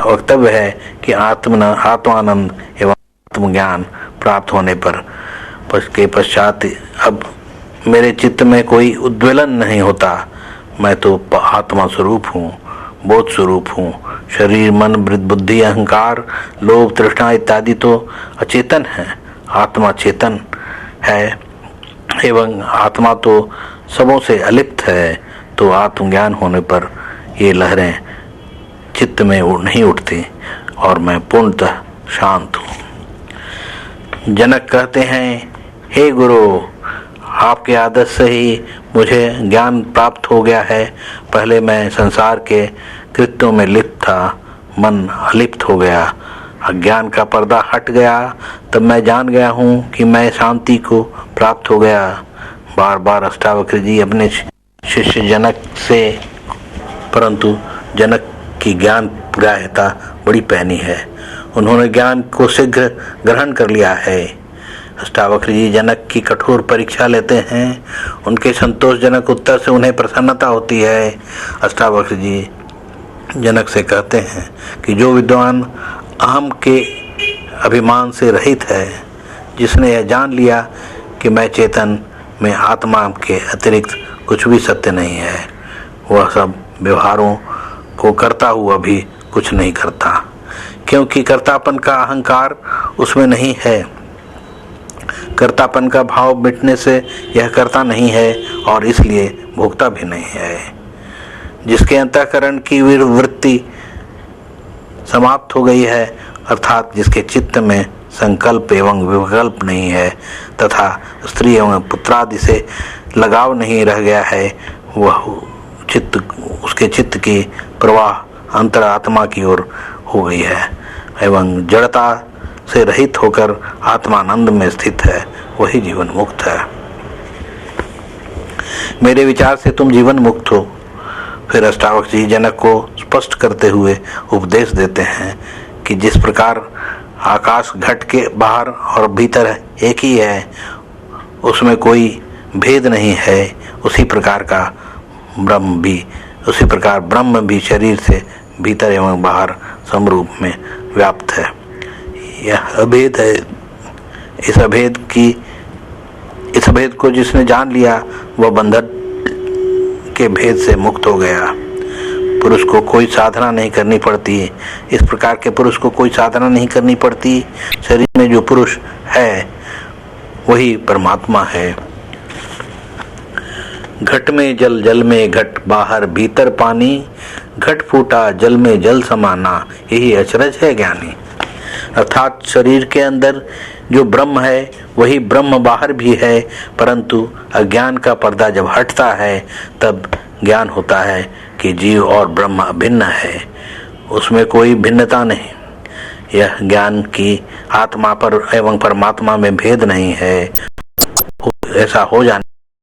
वक्तव्य है कि आत्मानंद एवं आत्मज्ञान प्राप्त होने पर के पश्चात अब मेरे चित्त में कोई उद्वेलन नहीं होता। मैं तो आत्मा स्वरूप हूँ, बोध स्वरूप हूँ। शरीर, मन, बुद्धि, अहंकार, लोभ, तृष्णा इत्यादि तो अचेतन है। आत्मा चेतन है एवं आत्मा तो सबों से अलिप्त है। तो आत्मज्ञान होने पर ये लहरें चित्त में नहीं उठती और मैं पूर्णतः शांत हूँ। जनक कहते हैं, हे गुरु, आपके आदेश से ही मुझे ज्ञान प्राप्त हो गया है। पहले मैं संसार के कृत्यों में लिप्त था, मन अलिप्त हो गया, अज्ञान का पर्दा हट गया। तब मैं जान गया हूँ कि मैं शांति को प्राप्त हो गया। बार बार अष्टावक्र जी अपने शिष्य जनक से, परंतु जनक की ज्ञान ग्राह्यता बड़ी पैनी है। उन्होंने ज्ञान को शीघ्र ग्रहण कर लिया है। अष्टावक्र जी जनक की कठोर परीक्षा लेते हैं। उनके संतोषजनक उत्तर से उन्हें प्रसन्नता होती है। अष्टावक्र जी जनक से कहते हैं कि जो विद्वान अहम के अभिमान से रहित है, जिसने यह जान लिया कि मैं चेतन में आत्मा के अतिरिक्त कुछ भी सत्य नहीं है, वह सब व्यवहारों को करता हुआ भी कुछ नहीं करता, क्योंकि कर्तापन का अहंकार उसमें नहीं है। कर्तापन का भाव मिटने से यह कर्ता नहीं है और इसलिए भोक्ता भी नहीं है। जिसके अंतःकरण की वृत्ति समाप्त हो गई है, अर्थात जिसके चित्त में संकल्प एवं विकल्प नहीं है तथा स्त्री एवं पुत्रादि से लगाव नहीं रह गया है, वह उसके चित्त की प्रवाह अंतरात्मा की ओर हो गई है एवं जड़ता से रहित होकर आत्मानंद में स्थित है, वही जीवन मुक्त है। मेरे विचार से तुम जीवन मुक्त हो। फिर अष्टावक्र जी जनक को स्पष्ट करते हुए उपदेश देते हैं कि जिस प्रकार आकाश घट के बाहर और भीतर एक ही है, उसमें कोई भेद नहीं है, उसी प्रकार ब्रह्म भी शरीर से भीतर एवं बाहर समरूप में व्याप्त है। यह अभेद है। इस अभेद को जिसने जान लिया, वह बंधन के भेद से मुक्त हो गया। पुरुष को कोई साधना नहीं करनी पड़ती। इस प्रकार के पुरुष को कोई साधना नहीं करनी पड़ती। शरीर में जो पुरुष है वही परमात्मा है। घट में जल, जल में घट, बाहर भीतर पानी, घट फूटा जल में जल समाना, यही अचरज है ज्ञानी। अर्थात शरीर के अंदर जो ब्रह्म है वही ब्रह्म बाहर भी है, परंतु अज्ञान का पर्दा जब हटता है तब ज्ञान होता है कि जीव और ब्रह्म अभिन्न है, उसमें कोई भिन्नता नहीं। यह ज्ञान की आत्मा पर एवं परमात्मा में भेद नहीं है। ऐसा हो जाने